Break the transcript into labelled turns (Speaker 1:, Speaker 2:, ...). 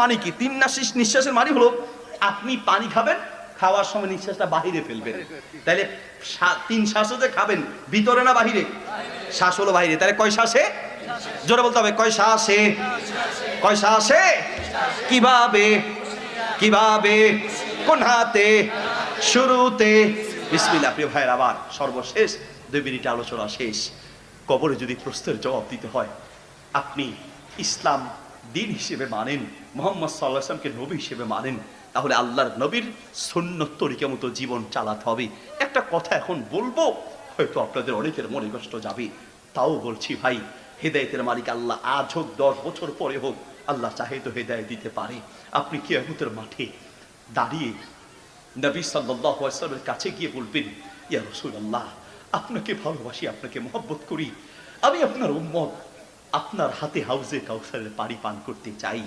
Speaker 1: মানে কি? তিন নিঃশ্বাসের মানে হলো আপনি পানি খাবেন, খাওয়ার সময় নিঃশ্বাসটা বাহিরে ফেলবেন। তাহলে তিন শ্বাসে যে খাবেন, ভিতরে না বাহিরে? শ্বাস হলো বাহিরে। তাহলে কয় শ্বাসে? জোরে বলতে হবে, কয় শ্বাসে? কয় শ্বাসে? কিভাবে? কিভাবে? কোন হাতে? শুরুতে। বিসমিল্লাহ। প্রিয় ভাইয়ের, আবার সর্বশেষ 2 মিনিট আলোচনা শেষ। কবরে যদি প্রশ্নের জবাব দিতে হয়, আপনি ইসলাম দিন হিসেবে মানেন, মুহাম্মদ সাল্লাল্লাহু আলাইহি ওয়াসাল্লামকে নবী হিসেবে মানেন, তাহলে আল্লাহর নবীর সুন্নত তরিকা মতো জীবন চালাতে হবে। একটা কথা এখন বলবো, হয়তো আপনাদের অনেকের মনে কষ্ট যাবে, তাও বলছি ভাই, হেদায়েতের মালিক আল্লাহ। আজ হোক 10 বছর পরে হোক, আল্লাহ চাহে তো হেদায়েত দিতে পারে। আপনি কিয়ামতের মাঠে দাঁড়িয়ে নবী সাল্লাল্লাহু আলাইহি ওয়াসাল্লামের কাছে গিয়ে বলবেন, ইয়া রাসূলুল্লাহ, আপনাকে ভালোবাসি, আপনাকে মহব্বত করি, আমি আপনার উম্মত, আপনার হাতে হাউজে কাউসারের পানি পান করতে চাই।